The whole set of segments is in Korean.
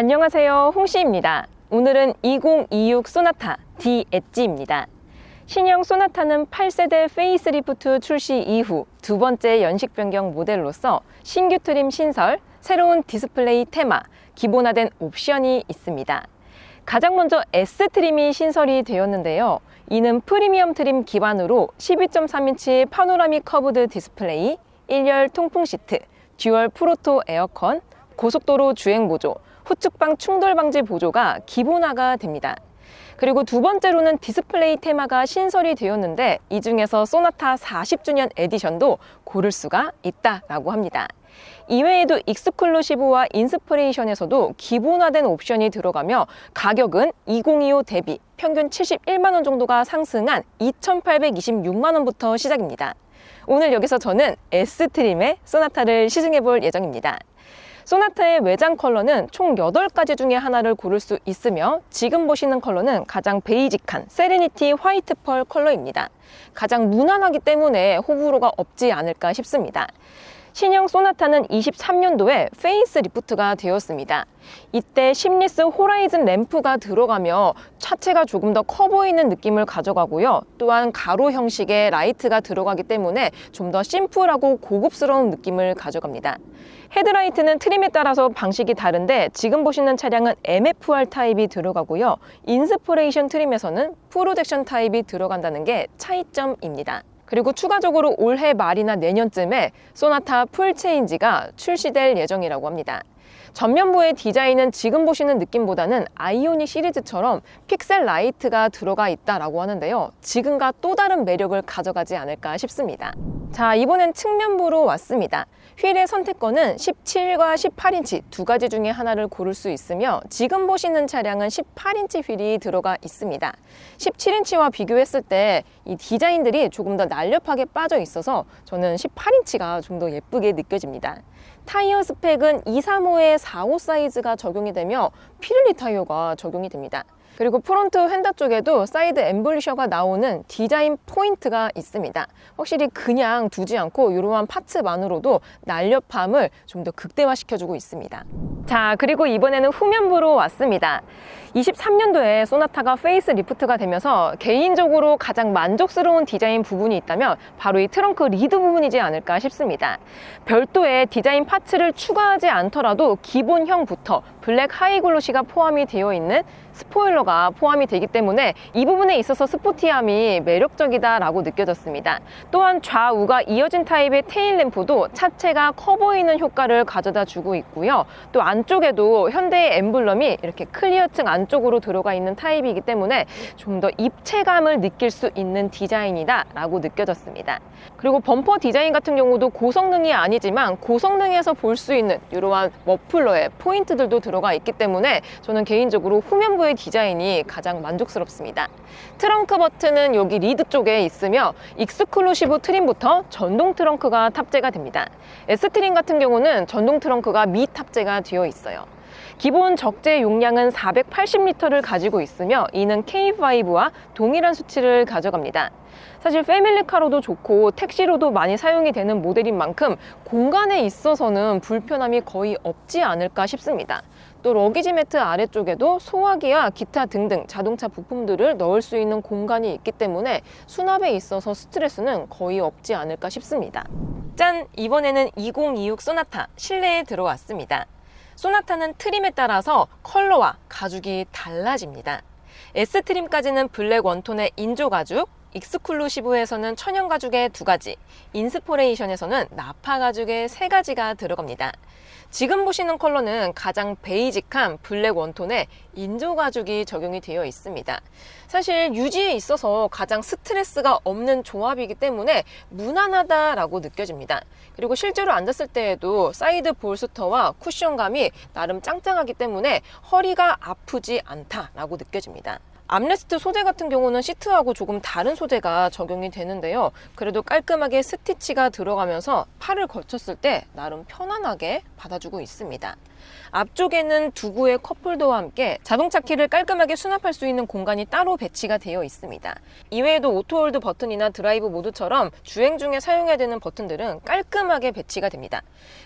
안녕하세요, 홍시입니다. 오늘은 2026 소나타 D 엣지입니다. 신형 소나타는 8세대 페이스리프트 출시 이후 두 번째 연식 변경 모델로서 신규 트림 신설, 새로운 디스플레이 테마, 기본화된 옵션이 있습니다. 가장 먼저 S트림이 신설이 되었는데요. 이는 프리미엄 트림 기반으로 12.3인치 파노라믹 커브드 디스플레이, 1열 통풍 시트, 듀얼 프로토 에어컨, 고속도로 주행 보조, 후측방 충돌 방지 보조가 기본화가 됩니다. 그리고 두 번째로는 디스플레이 테마가 신설이 되었는데 이 중에서 소나타 40주년 에디션도 고를 수가 있다라고 합니다. 이외에도 익스클루시브와 인스피레이션에서도 기본화된 옵션이 들어가며 가격은 2025 대비 평균 71만 원 정도가 상승한 2,826만 원부터 시작입니다. 오늘 여기서 저는 S트림의 소나타를 시승해 볼 예정입니다. 소나타의 외장 컬러는 총 8가지 중에 하나를 고를 수 있으며 지금 보시는 컬러는 가장 베이직한 세레니티 화이트 펄 컬러입니다. 가장 무난하기 때문에 호불호가 없지 않을까 싶습니다. 신형 소나타는 23년도에 페이스 리프트가 되었습니다. 이때 심리스 호라이즌 램프가 들어가며 차체가 조금 더 커 보이는 느낌을 가져가고요. 또한 가로 형식의 라이트가 들어가기 때문에 좀 더 심플하고 고급스러운 느낌을 가져갑니다. 헤드라이트는 트림에 따라서 방식이 다른데 지금 보시는 차량은 MFR 타입이 들어가고요. 인스피레이션 트림에서는 프로젝션 타입이 들어간다는 게 차이점입니다. 그리고 추가적으로 올해 말이나 내년쯤에 소나타 풀 체인지가 출시될 예정이라고 합니다. 전면부의 디자인은 지금 보시는 느낌보다는 아이오닉 시리즈처럼 픽셀 라이트가 들어가 있다라고 하는데요. 지금과 또 다른 매력을 가져가지 않을까 싶습니다. 자, 이번엔 측면부로 왔습니다. 휠의 선택권은 17과 18인치 두 가지 중에 하나를 고를 수 있으며 지금 보시는 차량은 18인치 휠이 들어가 있습니다. 17인치와 비교했을 때 이 디자인들이 조금 더 날렵하게 빠져 있어서 저는 18인치가 좀 더 예쁘게 느껴집니다. 타이어 스펙은 235에 45 사이즈가 적용이 되며 피렐리 타이어가 적용이 됩니다. 그리고 프론트 휀다 쪽에도 사이드 엠블리셔가 나오는 디자인 포인트가 있습니다. 확실히 그냥 두지 않고 이러한 파츠만으로도 날렵함을 좀 더 극대화시켜주고 있습니다. 자, 그리고 이번에는 후면부로 왔습니다. 23년도에 소나타가 페이스 리프트가 되면서 개인적으로 가장 만족스러운 디자인 부분이 있다면 바로 이 트렁크 리드 부분이지 않을까 싶습니다. 별도의 디자인 파츠를 추가하지 않더라도 기본형부터 블랙 하이글로시가 포함이 되어 있는 스포일러가 포함이 되기 때문에 이 부분에 있어서 스포티함이 매력적이다라고 느껴졌습니다. 또한 좌우가 이어진 타입의 테일램프도 차체가 커 보이는 효과를 가져다 주고 있고요. 또 안쪽에도 현대의 엠블럼이 이렇게 클리어층 안쪽으로 들어가 있는 타입이기 때문에 좀 더 입체감을 느낄 수 있는 디자인이다라고 느껴졌습니다. 그리고 범퍼 디자인 같은 경우도 고성능이 아니지만 고성능에서 볼 수 있는 이러한 머플러의 포인트들도 들어가 있기 때문에 저는 개인적으로 후면부의 디자인이 가장 만족스럽습니다. 트렁크 버튼은 여기 리드 쪽에 있으며 익스클루시브 트림부터 전동 트렁크가 탑재가 됩니다. S트림 같은 경우는 전동 트렁크가 미탑재가 되어 있어요. 기본 적재 용량은 480리터를 가지고 있으며 이는 K5와 동일한 수치를 가져갑니다. 사실 패밀리카로도 좋고 택시로도 많이 사용이 되는 모델인 만큼 공간에 있어서는 불편함이 거의 없지 않을까 싶습니다. 또 러기지 매트 아래쪽에도 소화기와 기타 등등 자동차 부품들을 넣을 수 있는 공간이 있기 때문에 수납에 있어서 스트레스는 거의 없지 않을까 싶습니다. 짠! 이번에는 2026 소나타 실내에 들어왔습니다. 소나타는 트림에 따라서 컬러와 가죽이 달라집니다. S트림까지는 블랙 원톤의 인조 가죽, 익스클루시브에서는 천연 가죽의 2가지, 인스피레이션에서는 나파 가죽의 3가지가 들어갑니다. 지금 보시는 컬러는 가장 베이직한 블랙 원톤의 인조 가죽이 적용이 되어 있습니다. 사실 유지에 있어서 가장 스트레스가 없는 조합이기 때문에 무난하다라고 느껴집니다. 그리고 실제로 앉았을 때에도 사이드 볼스터와 쿠션감이 나름 짱짱하기 때문에 허리가 아프지 않다라고 느껴집니다. 암레스트 소재 같은 경우는 시트하고 조금 다른 소재가 적용이 되는데요. 그래도 깔끔하게 스티치가 들어가면서 팔을 걸쳤을 때 나름 편안하게 받아주고 있습니다. 앞쪽에는 두구의 컵홀더와 함께 자동차 키를 깔끔하게 수납할 수 있는 공간이 따로 배치가 되어 있습니다. 이외에도 오토홀드 버튼이나 드라이브 모드처럼 주행 중에 사용해야 되는 버튼들은 깔끔하게 배치가 됩니다.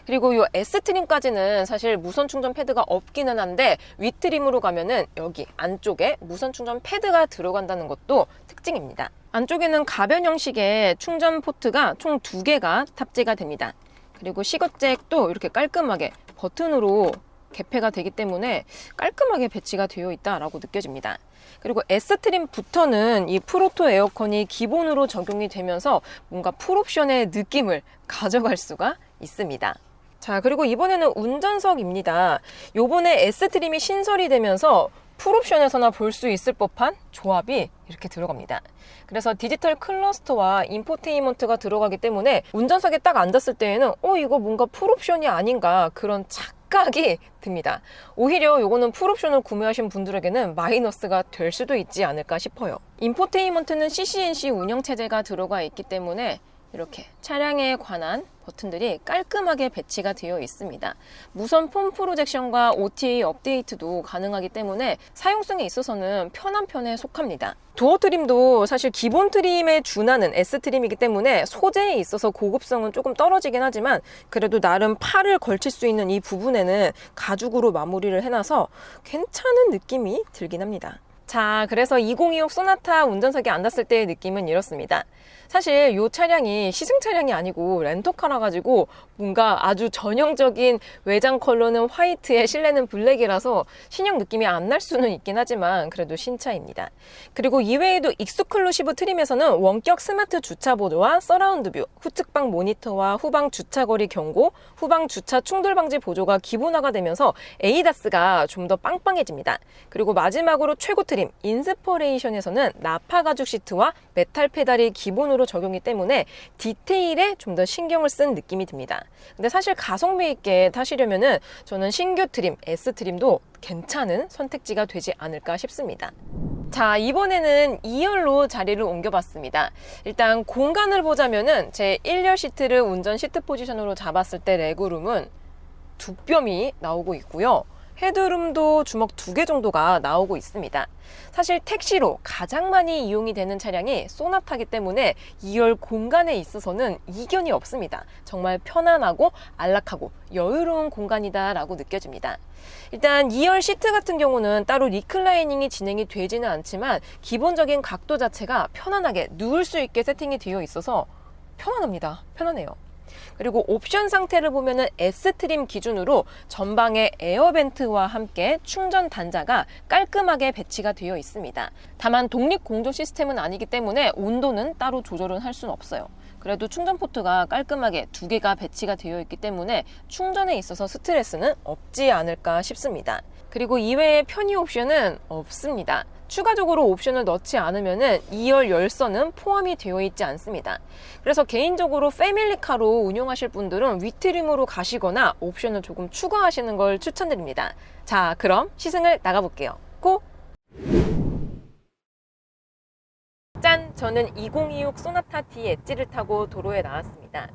그리고 이 S트림까지는 사실 무선 충전 패드가 없기는 한데 위트림으로 가면은 여기 안쪽에 무선 충전 패드가 들어간다는 것도 특징입니다. 안쪽에는 가변 형식의 충전 포트가 총 2개가 탑재가 됩니다. 그리고 시거잭도 이렇게 깔끔하게 버튼으로 개폐가 되기 때문에 깔끔하게 배치가 되어 있다라고 느껴집니다. 그리고 S트림부터는 이 프로토 에어컨이 기본으로 적용이 되면서 뭔가 풀옵션의 느낌을 가져갈 수가 있습니다. 자, 그리고 이번에는 운전석입니다. 요번에 S트림이 신설이 되면서 풀옵션에서나 볼 수 있을 법한 조합이 이렇게 들어갑니다. 그래서 디지털 클러스터와 인포테인먼트가 들어가기 때문에 운전석에 딱 앉았을 때에는 이거 뭔가 풀옵션이 아닌가 그런 착각이 듭니다. 오히려 요거는 풀옵션을 구매하신 분들에게는 마이너스가 될 수도 있지 않을까 싶어요. 인포테인먼트는 CCNC 운영체제가 들어가 있기 때문에 이렇게 차량에 관한 버튼들이 깔끔하게 배치가 되어 있습니다. 무선 폰 프로젝션과 OTA 업데이트도 가능하기 때문에 사용성에 있어서는 편한 편에 속합니다. 도어 트림도 사실 기본 트림에 준하는 S트림이기 때문에 소재에 있어서 고급성은 조금 떨어지긴 하지만 그래도 나름 팔을 걸칠 수 있는 이 부분에는 가죽으로 마무리를 해놔서 괜찮은 느낌이 들긴 합니다. 자, 그래서 2026 소나타 운전석에 앉았을 때의 느낌은 이렇습니다. 사실 이 차량이 시승 차량이 아니고 렌터카라 가지고 뭔가 아주 전형적인 외장 컬러는 화이트에 실내는 블랙이라서 신형 느낌이 안 날 수는 있긴 하지만 그래도 신차입니다. 그리고 이외에도 익스클루시브 트림에서는 원격 스마트 주차 보조와 서라운드 뷰, 후측방 모니터와 후방 주차거리 경고, 후방 주차 충돌 방지 보조가 기본화가 되면서 에이다스가 좀 더 빵빵해집니다. 그리고 마지막으로 최고 트림 인스퍼레이션에서는 나파 가죽 시트와 메탈 페달이 기본으로 적용이 때문에 디테일에 좀 더 신경을 쓴 느낌이 듭니다. 근데 사실 가성비 있게 타시려면은 저는 신규 트림 S트림도 괜찮은 선택지가 되지 않을까 싶습니다. 자, 이번에는 2열로 자리를 옮겨봤습니다. 일단 공간을 보자면은 제 1열 시트를 운전 시트 포지션으로 잡았을 때 레그룸은 2뼘이 나오고 있고요. 헤드룸도 주먹 2개 정도가 나오고 있습니다. 사실 택시로 가장 많이 이용이 되는 차량이 소나타이기 때문에 2열 공간에 있어서는 이견이 없습니다. 정말 편안하고 안락하고 여유로운 공간이다 라고 느껴집니다. 일단 2열 시트 같은 경우는 따로 리클라이닝이 진행이 되지는 않지만 기본적인 각도 자체가 편안하게 누울 수 있게 세팅이 되어 있어서 편안합니다. 편안해요. 그리고 옵션 상태를 보면은 S트림 기준으로 전방에 에어벤트와 함께 충전 단자가 깔끔하게 배치가 되어 있습니다. 다만 독립 공조 시스템은 아니기 때문에 온도는 따로 조절은 할 수는 없어요. 그래도 충전 포트가 깔끔하게 2개가 배치가 되어 있기 때문에 충전에 있어서 스트레스는 없지 않을까 싶습니다. 그리고 이외에 편의 옵션은 없습니다. 추가적으로 옵션을 넣지 않으면 2열 열선은 포함이 되어 있지 않습니다. 그래서 개인적으로 패밀리카로 운영하실 분들은 위트림으로 가시거나 옵션을 조금 추가하시는 걸 추천드립니다. 자, 그럼 시승을 나가볼게요. 고! 짠! 저는 2026 소나타 D 엣지를 타고 도로에 나왔습니다.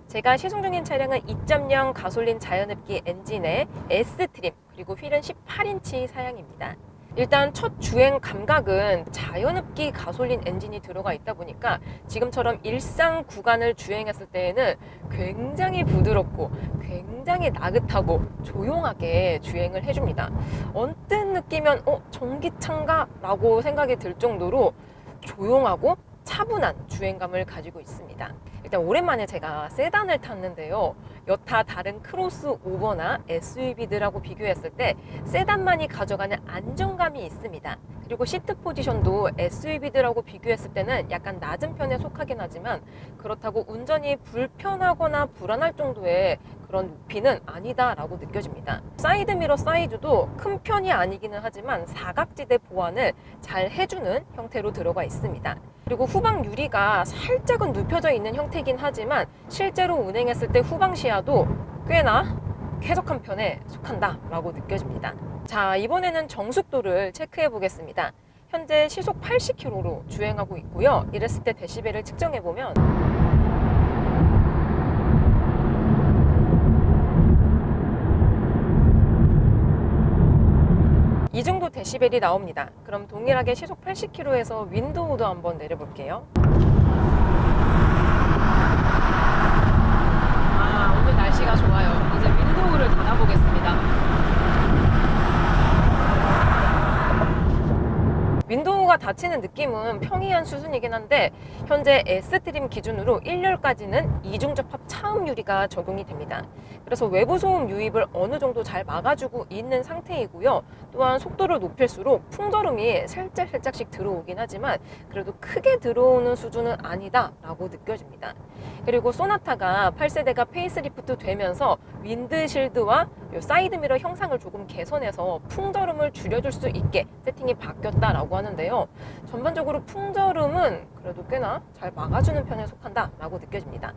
제가 시승 중인 차량은 2.0 가솔린 자연흡기 엔진의 S트림, 그리고 휠은 18인치 사양입니다. 일단 첫 주행 감각은 자연흡기 가솔린 엔진이 들어가 있다 보니까 지금처럼 일상 구간을 주행했을 때에는 굉장히 부드럽고 굉장히 나긋하고 조용하게 주행을 해줍니다. 언뜻 느끼면 전기차인가? 라고 생각이 들 정도로 조용하고 차분한 주행감을 가지고 있습니다. 일단 오랜만에 제가 세단을 탔는데요. 여타 다른 크로스오버나 SUV들하고 비교했을 때 세단만이 가져가는 안정감이 있습니다. 그리고 시트 포지션도 SUV들하고 비교했을 때는 약간 낮은 편에 속하긴 하지만 그렇다고 운전이 불편하거나 불안할 정도의 그런 높이는 아니다라고 느껴집니다. 사이드미러 사이즈도 큰 편이 아니기는 하지만 사각지대 보완을 잘 해주는 형태로 들어가 있습니다. 그리고 후방 유리가 살짝은 눕혀져 있는 형태이긴 하지만 실제로 운행했을 때 후방 시야도 꽤나 쾌적한 편에 속한다 라고 느껴집니다. 자, 이번에는 정숙도를 체크해 보겠습니다. 현재 시속 80km로 주행하고 있고요. 이랬을 때 데시벨을 측정해 보면 이 정도 데시벨이 나옵니다. 그럼 동일하게 시속 80km에서 윈도우도 한번 내려볼게요. 오늘 날씨가 좋아요. 이제 윈도우를 닫아보겠습니다. 윈도우가 닫히는 느낌은 평이한 수준이긴 한데 현재 S트림 기준으로 1열까지는 이중접합 차음 유리가 적용이 됩니다. 그래서 외부 소음 유입을 어느 정도 잘 막아주고 있는 상태이고요. 또한 속도를 높일수록 풍절음이 살짝씩 들어오긴 하지만 그래도 크게 들어오는 수준은 아니다 라고 느껴집니다. 그리고 소나타가 8세대가 페이스리프트 되면서 윈드실드와 사이드미러 형상을 조금 개선해서 풍절음을 줄여줄 수 있게 세팅이 바뀌었다라고 하는데요. 전반적으로 풍절음은 그래도 꽤나 잘 막아주는 편에 속한다 라고 느껴집니다.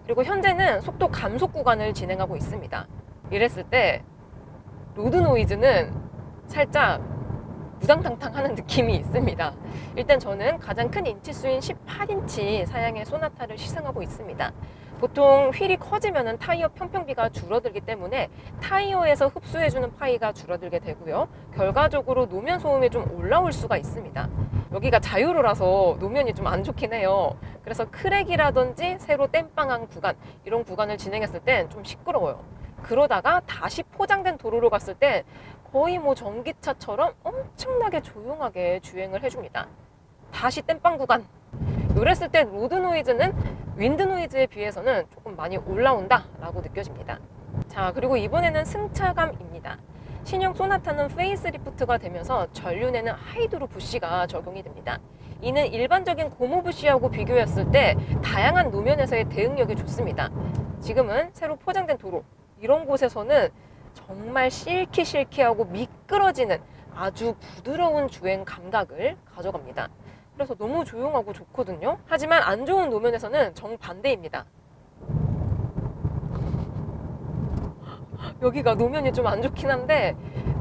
그리고 현재는 속도 감속 구간을 진행하고 있습니다. 이랬을 때 로드 노이즈는 살짝 우당탕탕 하는 느낌이 있습니다. 일단 저는 가장 큰 인치수인 18인치 사양의 소나타를 시승하고 있습니다. 보통 휠이 커지면 타이어 평평비가 줄어들기 때문에 타이어에서 흡수해주는 파이가 줄어들게 되고요. 결과적으로 노면 소음이 좀 올라올 수가 있습니다. 여기가 자유로라서 노면이 좀 안 좋긴 해요. 그래서 크랙이라든지 새로 땜빵한 구간, 이런 구간을 진행했을 땐 좀 시끄러워요. 그러다가 다시 포장된 도로로 갔을 때 거의 뭐 전기차처럼 엄청나게 조용하게 주행을 해줍니다. 다시 땜빵 구간. 이랬을 때 로드 노이즈는 윈드 노이즈에 비해서는 조금 많이 올라온다 라고 느껴집니다. 자, 그리고 이번에는 승차감입니다. 신형 소나타는 페이스리프트가 되면서 전륜에는 하이드로 부시가 적용이 됩니다. 이는 일반적인 고무 부시하고 비교했을 때 다양한 노면에서의 대응력이 좋습니다. 지금은 새로 포장된 도로, 이런 곳에서는 정말 실키실키하고 미끄러지는 아주 부드러운 주행 감각을 가져갑니다. 그래서 너무 조용하고 좋거든요. 하지만 안 좋은 노면에서는 정반대입니다. 여기가 노면이 좀 안 좋긴 한데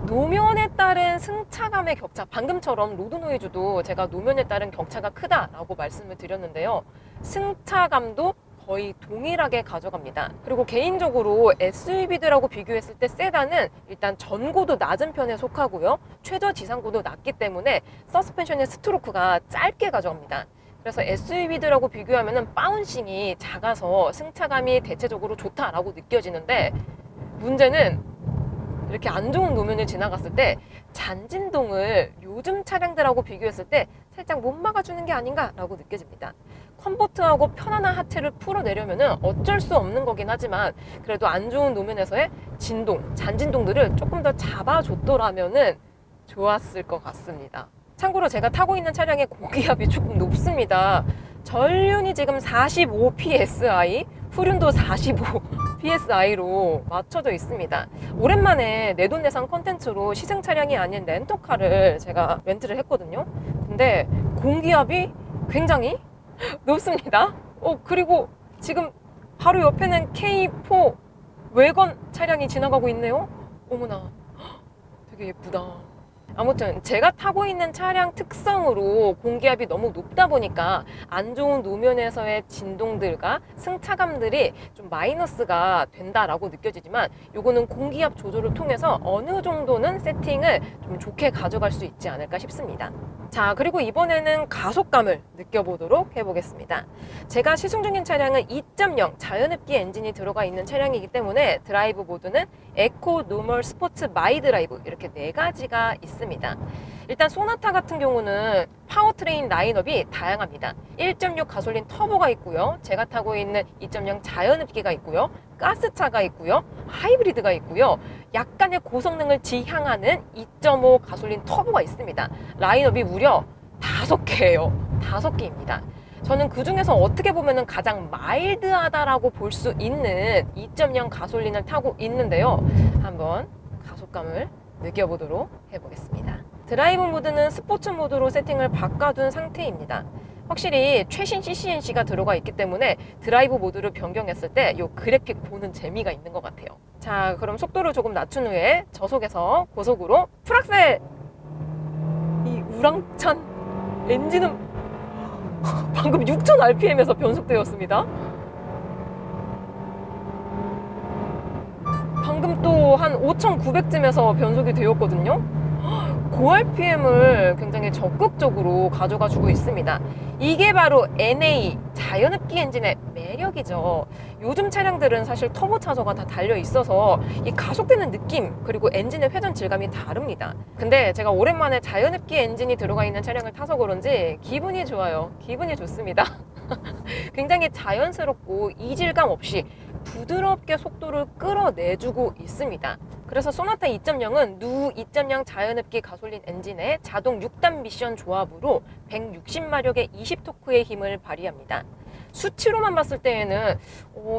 노면에 따른 승차감의 격차, 방금처럼 로드 노이즈도 제가 노면에 따른 격차가 크다라고 말씀을 드렸는데요. 승차감도 거의 동일하게 가져갑니다. 그리고 개인적으로 SUV들하고 비교했을 때 세단은 일단 전고도 낮은 편에 속하고요. 최저 지상고도 낮기 때문에 서스펜션의 스트로크가 짧게 가져갑니다. 그래서 SUV들하고 비교하면 바운싱이 작아서 승차감이 대체적으로 좋다라고 느껴지는데 문제는 이렇게 안 좋은 노면을 지나갔을 때 잔진동을 요즘 차량들하고 비교했을 때 살짝 못 막아주는 게 아닌가라고 느껴집니다. 컴포트하고 편안한 하체를 풀어내려면 어쩔 수 없는 거긴 하지만 그래도 안 좋은 노면에서의 진동, 잔진동들을 조금 더 잡아줬더라면 좋았을 것 같습니다. 참고로 제가 타고 있는 차량의 고기압이 조금 높습니다. 전륜이 지금 45 PSI, 후륜도 45 PSI로 맞춰져 있습니다. 오랜만에 내돈내산 컨텐츠로 시승 차량이 아닌 렌터카를 제가 렌트를 했거든요. 근데 공기압이 굉장히 높습니다. 그리고 지금 바로 옆에는 K4 외건 차량이 지나가고 있네요. 어머나, 되게 예쁘다. 아무튼 제가 타고 있는 차량 특성으로 공기압이 너무 높다 보니까 안 좋은 노면에서의 진동들과 승차감들이 좀 마이너스가 된다라고 느껴지지만 요거는 공기압 조절을 통해서 어느 정도는 세팅을 좀 좋게 가져갈 수 있지 않을까 싶습니다. 자, 그리고 이번에는 가속감을 느껴보도록 해보겠습니다. 제가 시승 중인 차량은 2.0 자연흡기 엔진이 들어가 있는 차량이기 때문에 드라이브 모드는 에코, 노멀, 스포츠, 마이 드라이브 이렇게 4가지가 있습니다. 일단 소나타 같은 경우는 파워트레인 라인업이 다양합니다. 1.6 가솔린 터보가 있고요. 제가 타고 있는 2.0 자연흡기가 있고요. 가스차가 있고요. 하이브리드가 있고요. 약간의 고성능을 지향하는 2.5 가솔린 터보가 있습니다. 라인업이 무려 5개예요. 5개입니다. 저는 그 중에서 어떻게 보면 가장 마일드하다라고 볼 수 있는 2.0 가솔린을 타고 있는데요. 한번 가속감을 느껴보도록 해보겠습니다. 드라이브 모드는 스포츠 모드로 세팅을 바꿔둔 상태입니다. 확실히 최신 CCNC가 들어가 있기 때문에 드라이브 모드를 변경했을 때 이 그래픽 보는 재미가 있는 것 같아요. 자, 그럼 속도를 조금 낮춘 후에 저속에서 고속으로 풀악셀! 이 우랑찬 엔진은 방금 6000rpm에서 변속되었습니다. 방금 또 한 5900쯤에서 변속이 되었거든요. 고RPM을 굉장히 적극적으로 가져가 주고 있습니다. 이게 바로 NA 자연흡기 엔진의 매력이죠. 요즘 차량들은 사실 터보차저가 다 달려 있어서 이 가속되는 느낌 그리고 엔진의 회전 질감이 다릅니다. 근데 제가 오랜만에 자연흡기 엔진이 들어가 있는 차량을 타서 그런지 기분이 좋아요. 기분이 좋습니다. 굉장히 자연스럽고 이질감 없이 부드럽게 속도를 끌어내주고 있습니다. 그래서 소나타 2.0은 누 2.0 자연흡기 가솔린 엔진의 자동 6단 미션 조합으로 160마력의 20토크의 힘을 발휘합니다. 수치로만 봤을 때에는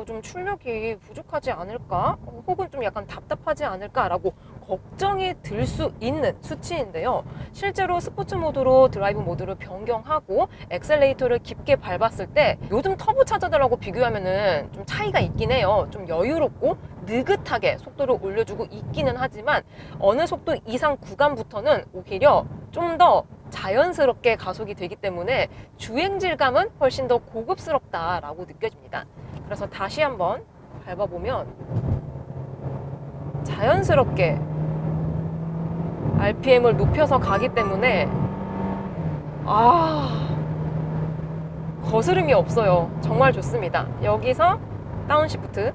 좀 출력이 부족하지 않을까? 혹은 좀 약간 답답하지 않을까라고 걱정이 들 수 있는 수치인데요. 실제로 스포츠 모드로 드라이브 모드를 변경하고 엑셀레이터를 깊게 밟았을 때 요즘 터보차저들하고 비교하면은 좀 차이가 있긴 해요. 좀 여유롭고 느긋하게 속도를 올려주고 있기는 하지만 어느 속도 이상 구간부터는 오히려 좀 더 자연스럽게 가속이 되기 때문에 주행 질감은 훨씬 더 고급스럽다라고 느껴집니다. 그래서 다시 한번 밟아보면 자연스럽게 RPM을 높여서 가기 때문에 거스름이 없어요. 정말 좋습니다. 여기서 다운시프트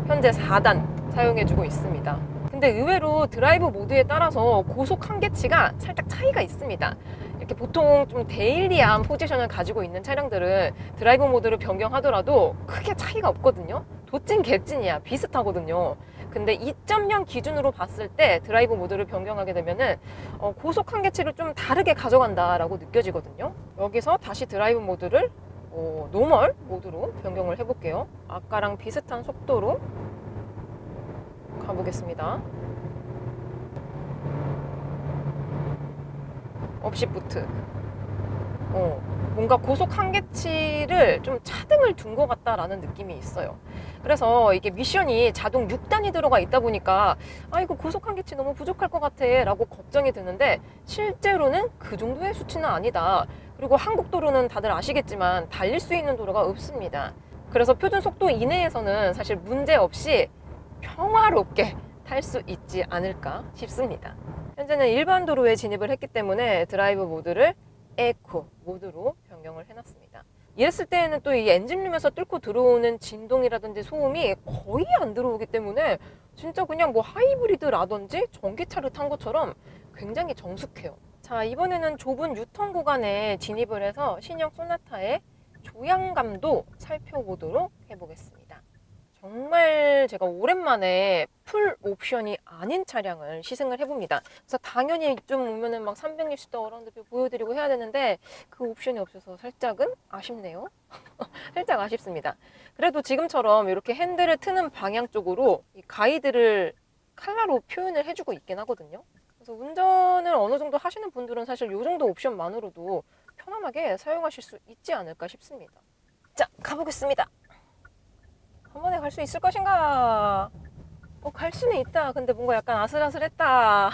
현재 4단 사용해주고 있습니다. 근데 의외로 드라이브 모드에 따라서 고속 한계치가 살짝 차이가 있습니다. 이렇게 보통 좀 데일리한 포지션을 가지고 있는 차량들은 드라이브 모드를 변경하더라도 크게 차이가 없거든요. 도찐 개찐이야. 비슷하거든요. 근데 2.0 기준으로 봤을 때 드라이브 모드를 변경하게 되면은 고속 한계치를 좀 다르게 가져간다라고 느껴지거든요. 여기서 다시 드라이브 모드를 노멀 모드로 변경을 해볼게요. 아까랑 비슷한 속도로 가보겠습니다. 업시프트. 뭔가 고속 한계치를 좀 차등을 둔 것 같다라는 느낌이 있어요. 그래서 이게 미션이 자동 6단이 들어가 있다 보니까 이거 고속 한계치 너무 부족할 것 같아 라고 걱정이 드는데 실제로는 그 정도의 수치는 아니다. 그리고 한국 도로는 다들 아시겠지만 달릴 수 있는 도로가 없습니다. 그래서 표준 속도 이내에서는 사실 문제 없이 평화롭게 탈 수 있지 않을까 싶습니다. 현재는 일반 도로에 진입을 했기 때문에 드라이브 모드를 에코 모드로 변경을 해놨습니다. 이랬을 때에는 또 이 엔진룸에서 뚫고 들어오는 진동이라든지 소음이 거의 안 들어오기 때문에 진짜 그냥 뭐 하이브리드라든지 전기차를 탄 것처럼 굉장히 정숙해요. 자, 이번에는 좁은 유턴 구간에 진입을 해서 신형 소나타의 조향감도 살펴보도록 해보겠습니다. 정말 제가 오랜만에 풀 옵션이 아닌 차량을 시승을 해봅니다. 그래서 당연히 좀 오면은 막 360도 어라운드 보여드리고 해야 되는데 그 옵션이 없어서 살짝은 아쉽네요. 살짝 아쉽습니다. 그래도 지금처럼 이렇게 핸들을 트는 방향 쪽으로 이 가이드를 컬러로 표현을 해주고 있긴 하거든요. 그래서 운전을 어느 정도 하시는 분들은 사실 이 정도 옵션만으로도 편안하게 사용하실 수 있지 않을까 싶습니다. 자, 가보겠습니다. 한 번에 갈 수 있을 것인가? 갈 수는 있다. 근데 뭔가 약간 아슬아슬했다.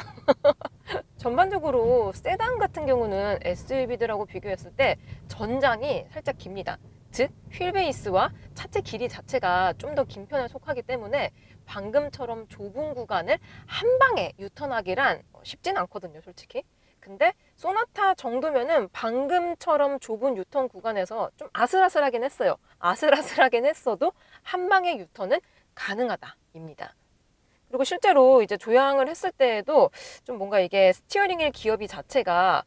전반적으로 세단 같은 경우는 SUV들하고 비교했을 때 전장이 살짝 깁니다. 즉 휠베이스와 차체 길이 자체가 좀 더 긴 편에 속하기 때문에 방금처럼 좁은 구간을 한 방에 유턴하기란 쉽진 않거든요, 솔직히. 근데 소나타 정도면은 방금처럼 좁은 유턴 구간에서 좀 아슬아슬하긴 했어요. 아슬아슬하긴 했어도 한 방의 유턴은 가능하다입니다. 그리고 실제로 이제 조향을 했을 때에도 좀 뭔가 이게 스티어링 휠 기어비 자체가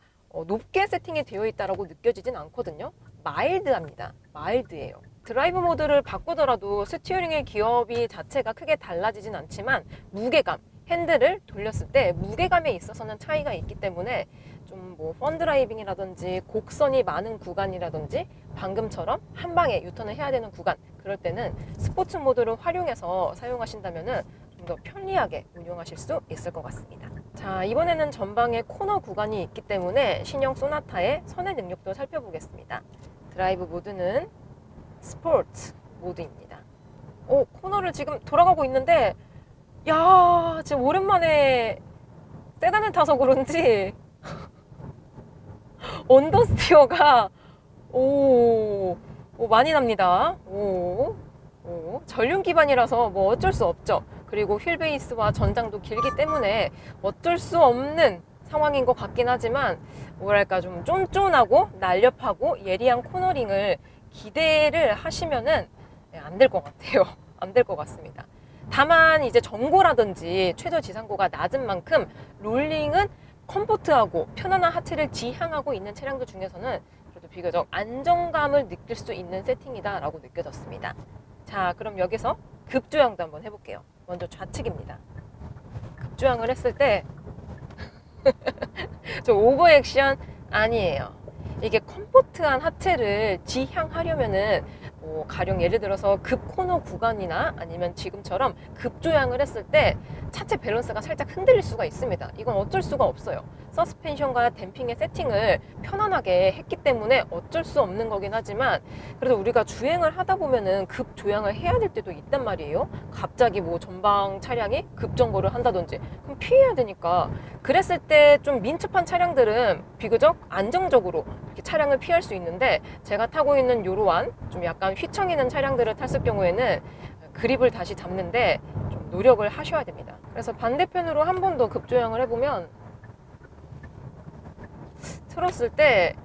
높게 세팅이 되어 있다라고 느껴지진 않거든요. 마일드합니다. 마일드예요. 드라이브 모드를 바꾸더라도 스티어링 휠 기어비 자체가 크게 달라지진 않지만 무게감, 핸들을 돌렸을 때 무게감에 있어서는 차이가 있기 때문에 좀 뭐 펀드라이빙이라든지 곡선이 많은 구간이라든지 방금처럼 한 방에 유턴을 해야 되는 구간, 그럴 때는 스포츠 모드를 활용해서 사용하신다면은 좀 더 편리하게 운용하실 수 있을 것 같습니다. 자, 이번에는 전방에 코너 구간이 있기 때문에 신형 소나타의 선의 능력도 살펴보겠습니다. 드라이브 모드는 스포츠 모드입니다. 코너를 지금 돌아가고 있는데 야, 지금 오랜만에 세단을 타서 그런지 언더스티어가 많이 납니다. 전륜 기반이라서 뭐 어쩔 수 없죠. 그리고 휠베이스와 전장도 길기 때문에 어쩔 수 없는 상황인 것 같긴 하지만 뭐랄까 좀 쫀쫀하고 날렵하고 예리한 코너링을 기대를 하시면은 안 될 것 같아요. 안 될 것 같습니다. 다만 이제 전고라든지 최저 지상고가 낮은 만큼 롤링은 컴포트하고 편안한 하체를 지향하고 있는 차량들 중에서는 그래도 비교적 안정감을 느낄 수 있는 세팅이다 라고 느껴졌습니다. 자, 그럼 여기서 급조양도 한번 해볼게요. 먼저 좌측입니다. 급조양을 했을 때 저 오버 액션 아니에요. 이게 컴포트한 하체를 지향하려면은 뭐 가령 예를 들어서 급 코너 구간이나 아니면 지금처럼 급조양을 했을 때 차체 밸런스가 살짝 흔들릴 수가 있습니다. 이건 어쩔 수가 없어요. 서스펜션과 댐핑의 세팅을 편안하게 했기 때문에 어쩔 수 없는 거긴 하지만 그래도 우리가 주행을 하다 보면은 급조양을 해야 될 때도 있단 말이에요. 갑자기 뭐 전방 차량이 급정거를 한다든지 그럼 피해야 되니까 그랬을 때 좀 민첩한 차량들은 비교적 안정적으로 이렇게 차량을 피할 수 있는데 제가 타고 있는 이러한 좀 약간 휘청이는 차량들을 탔을 경우에는 그립을 다시 잡는데 좀 노력을 하셔야 됩니다. 그래서 반대편으로 한 번 더 급조양을 해보면 틀었을 때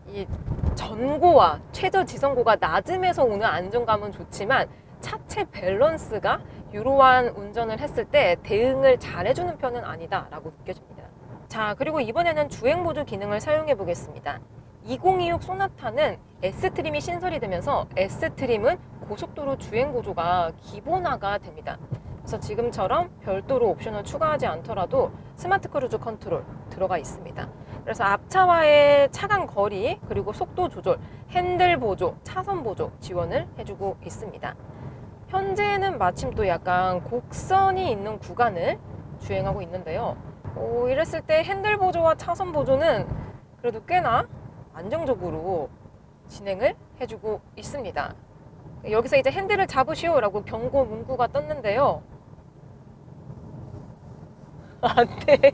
이 전고와 최저 지선고가 낮음에서 오는 안정감은 좋지만 차체 밸런스가 이러한 운전을 했을 때 대응을 잘해주는 편은 아니다 라고 느껴집니다. 자, 그리고 이번에는 주행보조 기능을 사용해 보겠습니다. 2026 소나타는 S트림이 신설이 되면서 S트림은 고속도로 주행보조가 기본화가 됩니다. 그래서 지금처럼 별도로 옵션을 추가하지 않더라도 스마트 크루즈 컨트롤 들어가 있습니다. 그래서 앞차와의 차간 거리 그리고 속도 조절, 핸들 보조, 차선 보조 지원을 해주고 있습니다. 현재는 마침 또 약간 곡선이 있는 구간을 주행하고 있는데요. 이랬을 때 핸들 보조와 차선 보조는 그래도 꽤나 안정적으로 진행을 해주고 있습니다. 여기서 이제 핸들을 잡으시오 라고 경고 문구가 떴는데요. 안 돼.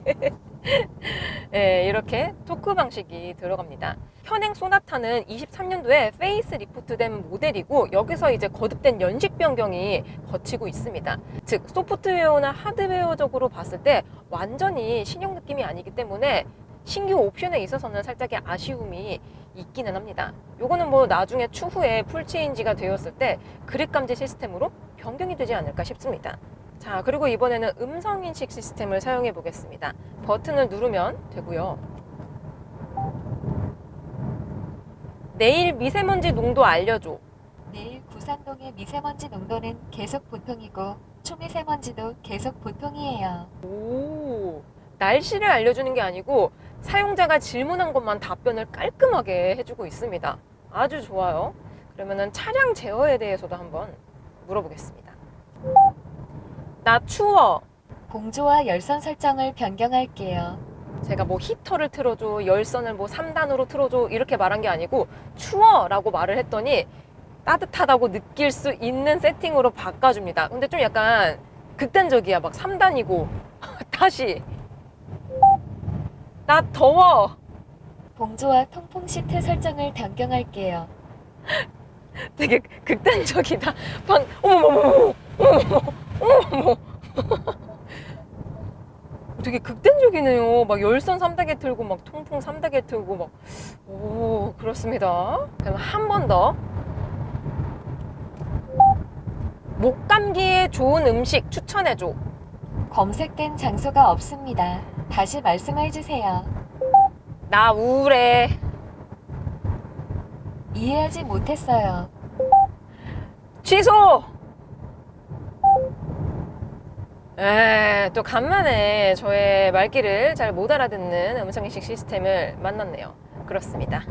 네, 이렇게 토크 방식이 들어갑니다. 현행 소나타는 23년도에 페이스 리프트된 모델이고 여기서 이제 거듭된 연식 변경이 거치고 있습니다. 즉 소프트웨어나 하드웨어적으로 봤을 때 완전히 신형 느낌이 아니기 때문에 신규 옵션에 있어서는 살짝의 아쉬움이 있기는 합니다. 요거는 뭐 나중에 추후에 풀체인지가 되었을 때 그립 감지 시스템으로 변경이 되지 않을까 싶습니다. 자, 그리고 이번에는 음성인식 시스템을 사용해 보겠습니다. 버튼을 누르면 되고요. 내일 미세먼지 농도 알려줘. 내일 구산동의 미세먼지 농도는 계속 보통이고 초미세먼지도 계속 보통이에요. 오, 날씨를 알려주는 게 아니고 사용자가 질문한 것만 답변을 깔끔하게 해주고 있습니다. 아주 좋아요. 그러면은 차량 제어에 대해서도 한번 물어보겠습니다. 나 추워. 공조와 열선 설정을 변경할게요. 제가 뭐 히터를 틀어줘, 열선을 뭐 3단으로 틀어줘 이렇게 말한 게 아니고 추워 라고 말을 했더니 따뜻하다고 느낄 수 있는 세팅으로 바꿔줍니다. 근데 좀 약간 극단적이야. 막 3단이고 다시 나 더워. 공조와 통풍 시트 설정을 변경할게요. 되게 극단적이다. 어머머머머, 어머머머. 되게 극단적이네요. 막 열선 3단계 틀고 막 통풍 3단계 틀고 막. 오, 그렇습니다. 그럼 한 번 더. 목 감기에 좋은 음식 추천해줘. 검색된 장소가 없습니다. 다시 말씀해주세요. 나 우울해. 이해하지 못했어요. 취소! 또 간만에 저의 말귀를 잘 못 알아듣는 음성인식 시스템을 만났네요. 그렇습니다.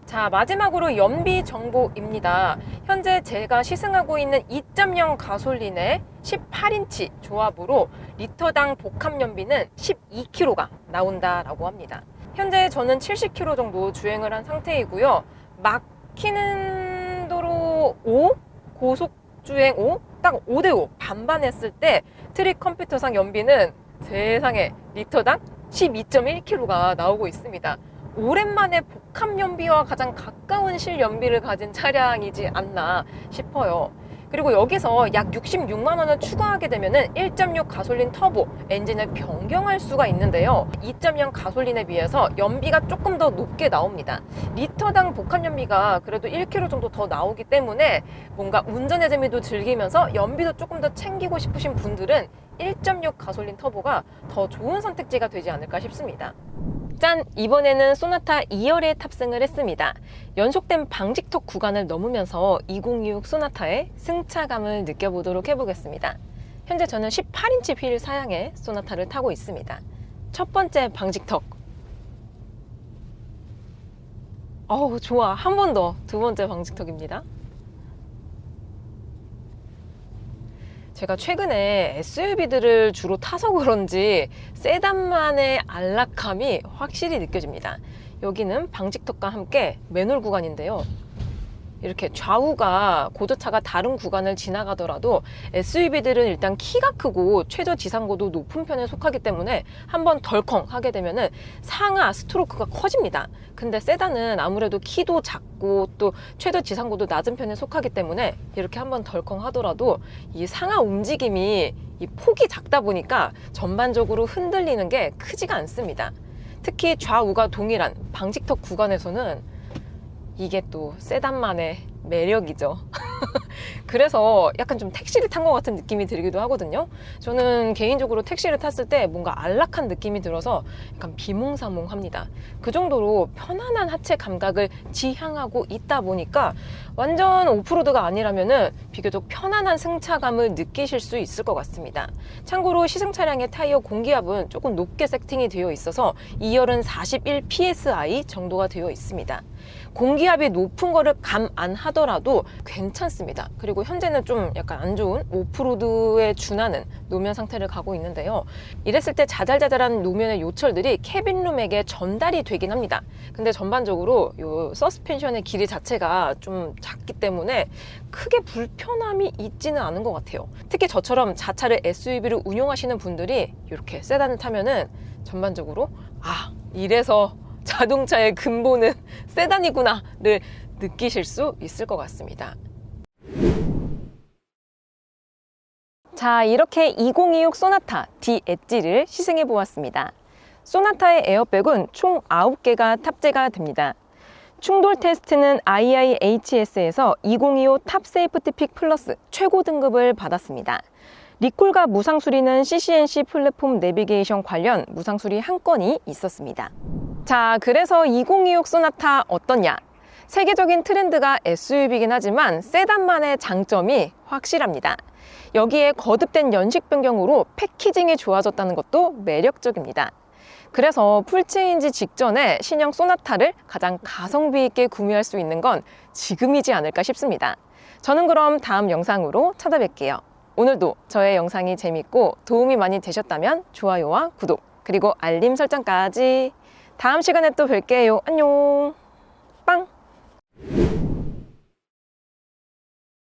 자, 마지막으로 연비 정보입니다. 현재 제가 시승하고 있는 2.0 가솔린의 18인치 조합으로 리터당 복합 연비는 12km가 나온다라고 합니다. 현재 저는 70km 정도 주행을 한 상태이고요. 막히는 도로 5, 고속 주행 5, 딱 5대5 반반 했을 때 트릭 컴퓨터상 연비는 세상에 리터당 12.1km가 나오고 있습니다. 오랜만에 복합 연비와 가장 가까운 실 연비를 가진 차량이지 않나 싶어요. 그리고 여기서 약 66만 원을 추가하게 되면은 1.6 가솔린 터보 엔진을 변경할 수가 있는데요. 2.0 가솔린에 비해서 연비가 조금 더 높게 나옵니다. 리터당 복합 연비가 그래도 1km 정도 더 나오기 때문에 뭔가 운전의 재미도 즐기면서 연비도 조금 더 챙기고 싶으신 분들은 1.6 가솔린 터보가 더 좋은 선택지가 되지 않을까 싶습니다. 짠! 이번에는 소나타 2열에 탑승을 했습니다. 연속된 방직턱 구간을 넘으면서 2026 소나타의 승차감을 느껴보도록 해보겠습니다. 현재 저는 18인치 휠 사양의 소나타를 타고 있습니다. 첫 번째 방직턱. 어우, 좋아. 한 번 더. 두 번째 방직턱입니다. 제가 최근에 SUV들을 주로 타서 그런지 세단만의 안락함이 확실히 느껴집니다. 여기는 방직턱과 함께 맨홀 구간인데요. 이렇게 좌우가 고저차가 다른 구간을 지나가더라도 SUV들은 일단 키가 크고 최저 지상고도 높은 편에 속하기 때문에 한번 덜컹 하게 되면은 상하 스트로크가 커집니다. 근데 세단은 아무래도 키도 작고 또 최저 지상고도 낮은 편에 속하기 때문에 이렇게 한번 덜컹 하더라도 이 상하 움직임이 이 폭이 작다 보니까 전반적으로 흔들리는 게 크지가 않습니다. 특히 좌우가 동일한 방직턱 구간에서는 이게 또 세단만의 매력이죠. 그래서 약간 좀 택시를 탄 것 같은 느낌이 들기도 하거든요. 저는 개인적으로 택시를 탔을 때 뭔가 안락한 느낌이 들어서 약간 비몽사몽합니다. 그 정도로 편안한 하체 감각을 지향하고 있다 보니까 완전 오프로드가 아니라면은 비교적 편안한 승차감을 느끼실 수 있을 것 같습니다. 참고로 시승 차량의 타이어 공기압은 조금 높게 세팅이 되어 있어서 2열은 41 PSI 정도가 되어 있습니다. 공기압이 높은 거를 감안하더라도 괜찮습니다. 그리고 현재는 좀 약간 안 좋은 오프로드에 준하는 노면 상태를 가고 있는데요. 이랬을 때 자잘자잘한 노면의 요철들이 캐빈룸에게 전달이 되긴 합니다. 근데 전반적으로 이 서스펜션의 길이 자체가 좀 작기 때문에 크게 불편함이 있지는 않은 것 같아요. 특히 저처럼 자차를 SUV를 운용하시는 분들이 이렇게 세단을 타면은 전반적으로 이래서 자동차의 근본은 세단이구나를 느끼실 수 있을 것 같습니다. 자, 이렇게 2026 소나타 D 엣지를 시승해 보았습니다. 소나타의 에어백은 총 9개가 탑재가 됩니다. 충돌 테스트는 IIHS에서 2025 탑 세이프티 픽 플러스 최고 등급을 받았습니다. 리콜과 무상수리는 CCNC 플랫폼 내비게이션 관련 무상수리 한 건이 있었습니다. 자, 그래서 2026 소나타 어떠냐? 세계적인 트렌드가 SUV이긴 하지만 세단만의 장점이 확실합니다. 여기에 거듭된 연식 변경으로 패키징이 좋아졌다는 것도 매력적입니다. 그래서 풀체인지 직전에 신형 소나타를 가장 가성비 있게 구매할 수 있는 건 지금이지 않을까 싶습니다. 저는 그럼 다음 영상으로 찾아뵐게요. 오늘도 저의 영상이 재밌고 도움이 많이 되셨다면 좋아요와 구독, 그리고 알림 설정까지. 다음 시간에 또 뵐게요. 안녕.